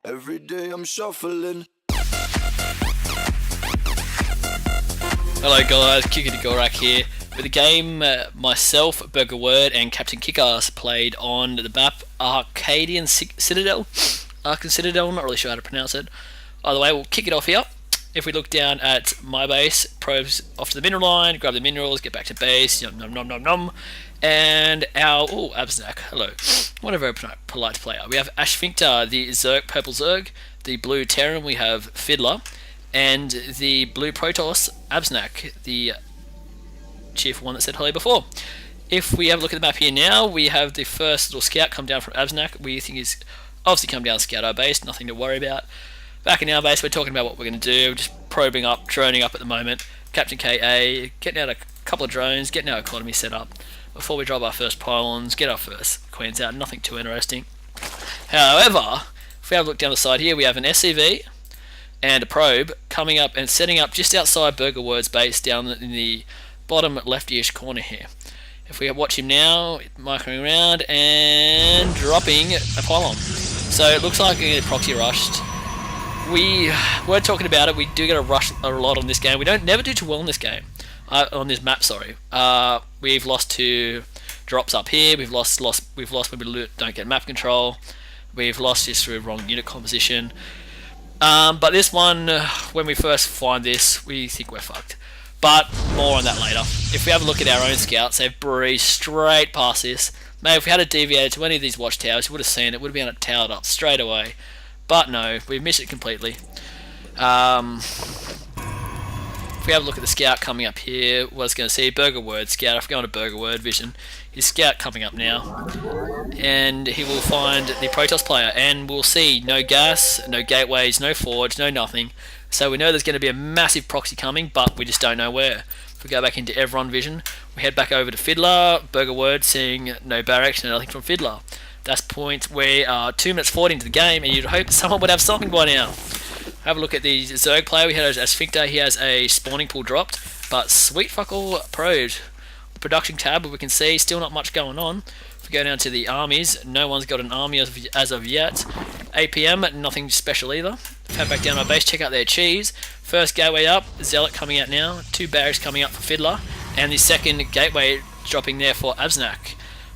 Every day I'm shuffling. Hello guys, GoRak here. With the game, myself, W3Rd and CaptKA played on the map Arakan Citadel. Arakan Citadel, I'm not really sure how to pronounce it. Either way, we'll kick it off here. If we look down at my base, probes off to the mineral line, grab the minerals, get back to base, yum nom nom nom nom. And our, Abznak, hello. What a very polite player. We have Ashfinkta, the Zerg, purple Zerg, the blue Terran, we have Fiddler, and the blue Protoss, Abznak, the cheerful one that said hello before. If we have a look at the map here now, we have the first little scout come down from Abznak. We think he's obviously come down to scout our base, nothing to worry about. Back in our base, we're talking about what we're going to do, just probing up, droning up at the moment. CaptKA, getting out a couple of drones, getting our economy set up before we drop our first pylons, get our first queens out, nothing too interesting. However, if we have a look down the side here, we have an SCV and a probe coming up and setting up just outside W3Rd's base down in the bottom left-ish corner here. If we watch him now, marking around and dropping a pylon. So it looks like we're going to get proxy rushed. We were talking about it, we do get a rush a lot on this game. We don't never do too well in this game. On this map, sorry. We've lost to drops up here. We've lost when we don't get map control. We've lost just through wrong unit composition. But this one, when we first find this, we think we're fucked. But more on that later. If we have a look at our own scouts, they've breezed straight past this. Maybe if we had a deviated to any of these watchtowers, you would have seen it. Would have been towered up straight away. But no, we missed it completely. If we have a look at the scout coming up here, what I was going to see, W3Rd scout. If we go on to W3Rd vision, his scout coming up now, and he will find the Protoss player, and we'll see no gas, no gateways, no forge, no nothing. So we know there's going to be a massive proxy coming, but we just don't know where. If we go back into Everon vision, we head back over to Fiddler, W3Rd seeing no barracks, no nothing from Fiddler. That's the point we are 2 minutes 40 into the game, and you'd hope someone would have something by now. Have a look at the Zerg player. We had as Ashfinkta. He has a spawning pool dropped, but sweet fuck all probed. Production tab, we can see still not much going on. If we go down to the armies, no one's got an army as of yet. APM, nothing special either. Head back down our base, check out their cheese. First gateway up, Zealot coming out now. 2 barracks coming up for Fiddler, and the second gateway dropping there for Abznak.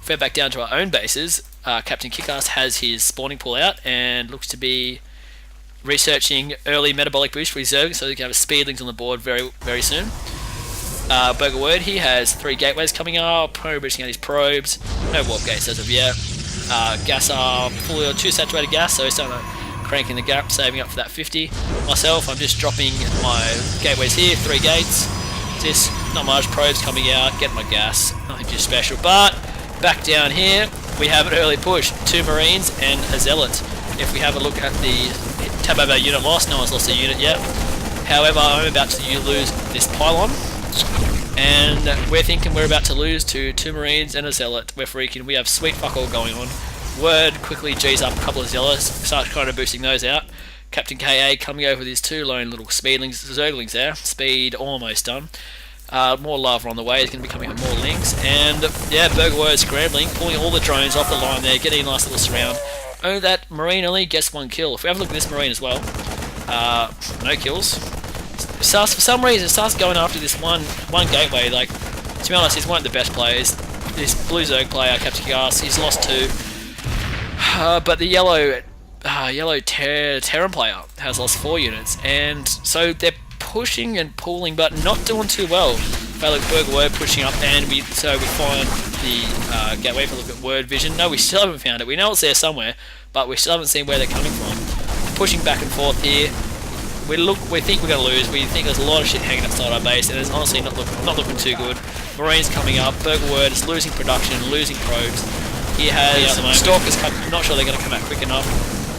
Head back down to our own bases. CaptKA has his spawning pool out and looks to be researching early metabolic boost for his Zerg, so they can have speedlings on the board very, very soon. W3Rd, he has 3 gateways coming up, boosting out his probes, no warp gates as of yet. Gas are fully 2 saturated gas, so he's starting to crank in the gap, saving up for that 50. Myself, I'm just dropping my gateways here, 3 gates. Just not much, probes coming out, getting my gas, nothing too special. But back down here, we have an early push, 2 Marines and a Zealot. If we have a look at the tab over unit loss, no one's lost a unit yet. However, I'm about to lose this pylon, and we're thinking we're about to lose to 2 Marines and a Zealot. We're freaking, we have sweet fuck all going on. W3Rd quickly G's up a couple of Zealots, starts kind of boosting those out. CaptKA coming over with his 2 lone little speedlings, Zerglings there, speed almost done. More lava on the way, is going to be coming up more links, and yeah, W3Rd scrambling, pulling all the drones off the line there, getting a nice little surround. Oh, that Marine only gets 1 kill. If we have a look at this Marine as well, no kills. For some reason, it starts going after this one gateway. Like, to be honest, he's one of the best players. This blue Zerg player, CaptKA, he's lost 2. But the yellow Terran player has lost 4 units, and so they're pushing and pulling, but not doing too well. They look W3Rd pushing up, and we find the gateway. If we look at word vision, no, we still haven't found it. We know it's there somewhere, but we still haven't seen where they're coming from. Pushing back and forth here. We think we're going to lose. We think there's a lot of shit hanging outside our base, and it's honestly not looking too good. Marines coming up. W3Rd is losing production, losing probes. He has Stalkers coming. I'm not sure they're going to come out quick enough.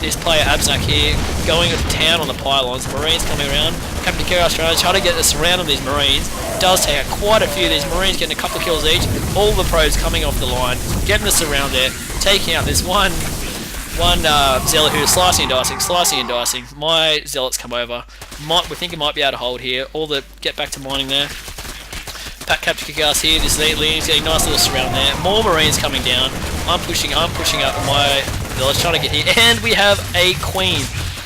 This player Abznak here going to town on the pylons. Marines coming around. CaptKA trying to get a surround on these Marines. Does take out quite a few of these Marines, getting a couple of kills each. All the probes coming off the line, getting the surround there, taking out this one Zealot who's slicing and dicing. My Zealots come over. We think it might be able to hold here. Get back to mining there. CaptKA here. This Lean's getting a nice little surround there. More Marines coming down. I'm pushing up my Zealots trying to get here, and we have a queen.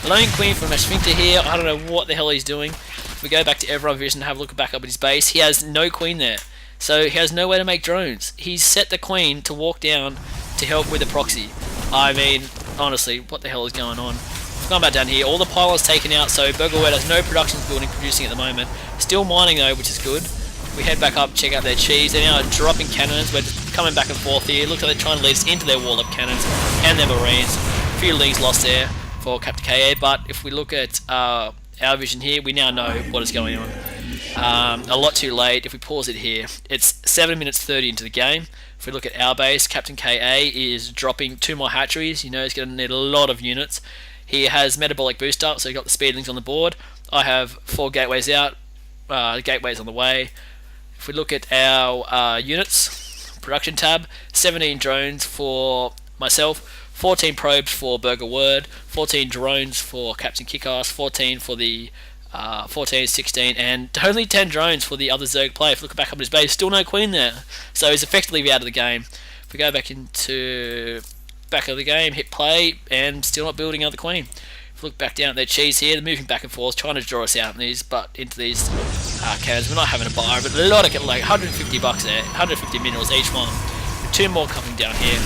Lone queen from a Sphincter here. I don't know what the hell he's doing. If we go back to Everon Vision and have a look back up at his base, he has no queen there. So he has no way to make drones. He's set the queen to walk down to help with the proxy. I mean, honestly, what the hell is going on? We've gone back down here. All the pylons taken out, so W3Rd has no production building producing at the moment. Still mining though, which is good. We head back up, check out their cheese. They're now dropping cannons. We're just coming back and forth here. Looks like they're trying to lead us into their wall of cannons and their marines. A few links lost there for CaptKA, but if we look at our vision here, we now know what is going on. A lot too late. If we pause it here, it's 7 minutes 30 into the game. If we look at our base, CaptKA is dropping 2 more hatcheries. You know he's going to need a lot of units. He has metabolic boost up, so he got the speedlings on the board. I have 4 gateways out, gateways on the way. If we look at our units, production tab, 17 drones for myself, 14 probes for W3Rd, 14 drones for CaptKA, 14 for the 14, 16, and only 10 drones for the other Zerg player. If we look back up at his base, still no queen there. So he's effectively out of the game. If we go back into back of the game, hit play, and still not building another queen. If we look back down at their cheese here, they're moving back and forth, trying to draw us out in these, into these cannons. We're not having a buy, but a lot of like $150 there, 150 minerals each one. 2 more coming down here.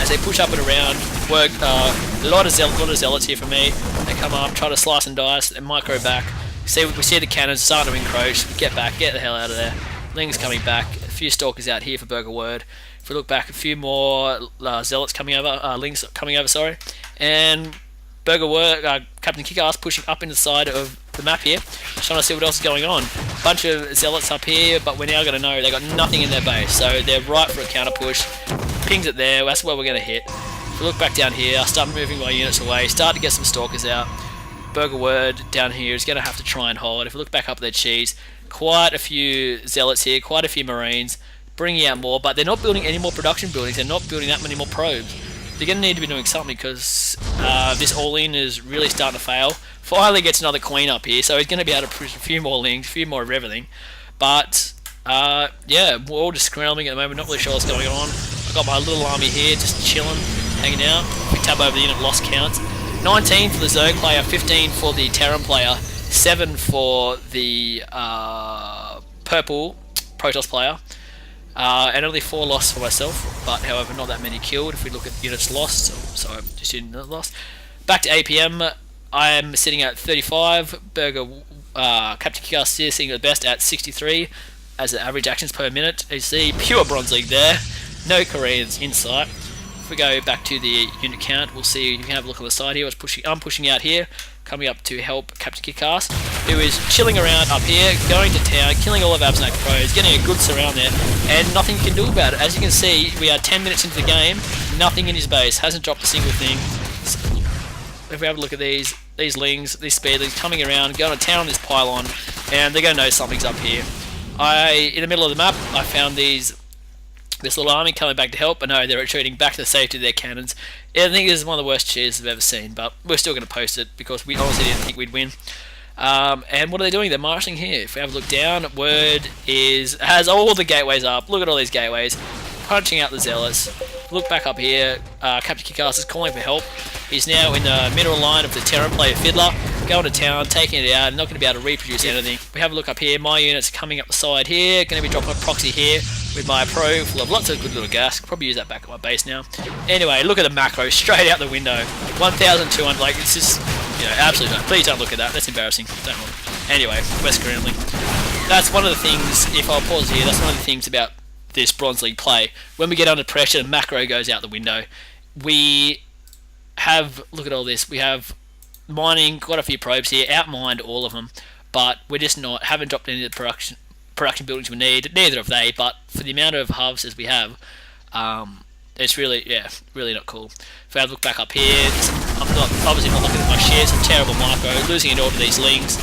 As they push up and around, work a lot of zealots here for me. They come up, try to slice and dice, and micro back. We see the cannons starting to encroach. Get back, get the hell out of there. Ling's coming back. A few stalkers out here for W3Rd. If we look back, a few more zealots coming over, Lings coming over, sorry, and W3Rd, CaptKA pushing up into the side of the map here, trying to see what else is going on. Bunch of zealots up here, but we're now going to know they got nothing in their base, so they're right for a counter push. Pings it there, that's where we're going to hit. If we look back down here, I start moving my units away, start to get some stalkers out. W3Rd down here is going to have to try and hold. If we look back up at their cheese, quite a few zealots here, quite a few marines, bringing out more, but they're not building any more production buildings, they're not building that many more probes. They're going to need to be doing something because this all-in is really starting to fail. Finally gets another queen up here, so he's going to be able to push a few more lings, a few more of everything. But, yeah, we're all just scrambling at the moment, not really sure what's going on. I've got my little army here, just chilling, hanging out. We tab over the unit, lost counts. 19 for the Zerg player, 15 for the Terran player, 7 for the purple Protoss player. And only 4 lost for myself, but however not that many killed if we look at units lost, so I'm just units lost. Back to APM, I am sitting at 35, CaptKA still sitting at the best at 63 as the average actions per minute. You see pure Bronze League there, no Koreans in sight. If we go back to the unit count, we'll see, you can have a look on the side here, I'm pushing out here, coming up to help CaptKA, who is chilling around up here, going to town, killing all of Absnac pros, getting a good surround there, and nothing you can do about it. As you can see, we are 10 minutes into the game, nothing in his base, hasn't dropped a single thing. If we have a look at these lings, these speedlings coming around, going to town on this pylon, and they're going to know something's up here. In the middle of the map, I found this little army coming back to help, but no, they're retreating back to the safety of their cannons. I think this is one of the worst cheers I've ever seen, but we're still going to post it because we honestly didn't think we'd win. And what are they doing? They're marshalling here. If we have a look down, W3Rd has all the gateways up. Look at all these gateways. Punching out the zealots. Look back up here. CaptKA is calling for help. He's now in the middle line of the Terran player Fiddler. Going to town, taking it out, not going to be able to reproduce anything. We have a look up here. My units are coming up the side here. Going to be dropping a proxy here with my pro full of lots of good little gas. Could probably use that back at my base now. Anyway, look at the macro straight out the window. 1,200. Like, it's just, you know, absolutely. Please don't look at that. That's embarrassing. Don't look. Anyway, we're scrambling. That's one of the things. If I'll pause here, that's one of the things about this Bronze League play. When we get under pressure, the macro goes out the window. We have, look at all this, we have mining, quite a few probes here, outmined all of them, but we're just not, haven't dropped any of the production buildings we need, neither have they, but for the amount of harvesters we have, it's really, yeah, really not cool. If I look back up here, I'm obviously not looking at my shit, some terrible micro, losing it all to these lings.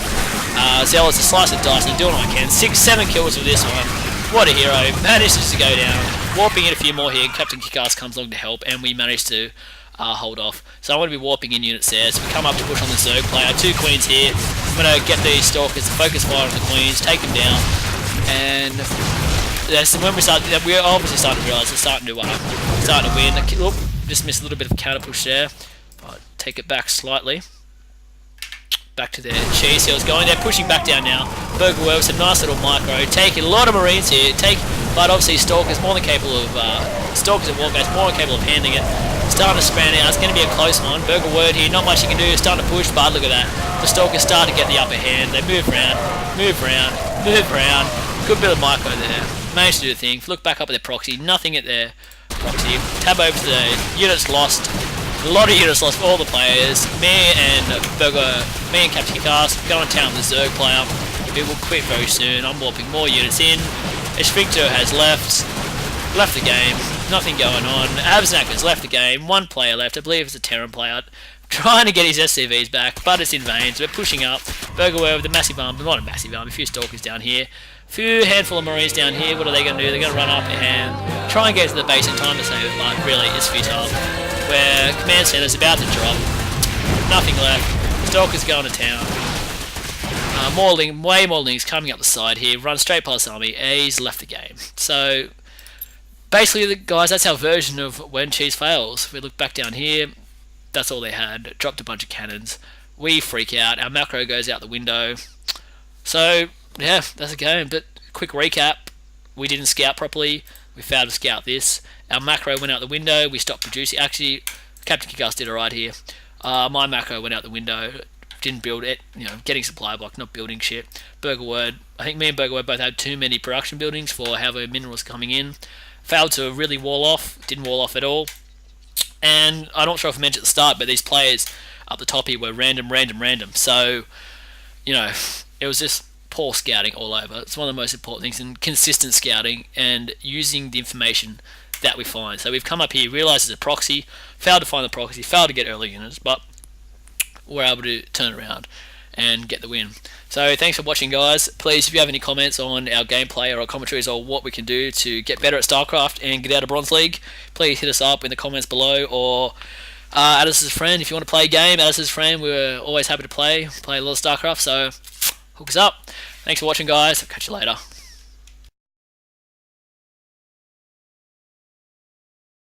Zealots are slicing and dicing and doing what I can. 7 kills with this one. What a hero, manages to go down, warping in a few more here, CaptKA comes along to help, and we managed to hold off. So I'm going to be warping in units there, so we come up to push on the Zerg player, 2 queens here, I'm going to get these stalkers to focus fire on the queens, take them down, and that's when we're obviously starting to realise we're starting to win. Just missed a little bit of counter push there, but take it back slightly. Back to their cheese heels going. They're pushing back down now. Burger World with a nice little micro. Taking a lot of Marines here. But obviously Stalker's more than capable of Stalker's and Wargate's more than capable of handling it. Starting to span out. It's going to be a close one. Burger Word here. Not much you can do. Starting to push, but look at that. The Stalker's starting to get the upper hand. They move around, move around, move around. Good bit of micro there. Managed to do the thing. Look back up at their proxy. Nothing at their proxy. Tab over to the units lost. A lot of units lost for all the players. Me and CaptKA going to town with the Zerg player. It will quit very soon. I'm warping more units in. Sphincter has left the game. Nothing going on. Abznak has left the game. One player left. I believe it's a Terran player. Trying to get his SCVs back, but it's in vain. So we're pushing up. Burgerware with a massive arm, but not a massive arm. A few Stalkers down here. Few handful of Marines down here. What are they going to do? They're going to run up and try and get to the base in time to save it, but really it's futile. Where command center's about to drop. Nothing left. Stalker's going to town. Way more links coming up the side here. Run straight past the army. He's left the game. So basically, guys, that's our version of when cheese fails. We look back down here. That's all they had. Dropped a bunch of cannons. We freak out. Our macro goes out the window. So yeah, that's a game. But quick recap: we didn't scout properly. We failed to scout this. Our macro went out the window. We stopped producing. Actually, CaptKA did alright here. My macro went out the window. Didn't build it. Getting supply block, not building shit. Burger Word. I think me and Burger Word both had too many production buildings for however minerals coming in. Failed to really wall off. Didn't wall off at all. And I'm not sure if I mentioned at the start, but these players up the top here were random. So, it was just poor scouting all over. It's one of the most important things, and consistent scouting and using the information that we find. So we've come up here, realised it's a proxy, failed to find the proxy, failed to get early units, but we're able to turn around and get the win. So thanks for watching, guys. Please, if you have any comments on our gameplay or our commentaries or what we can do to get better at StarCraft and get out of Bronze League, please hit us up in the comments below, or add us as a friend. If you want to play a game, add us as a friend. We're always happy to play a lot of StarCraft, so hook us up. Thanks for watching, guys. I'll catch you later.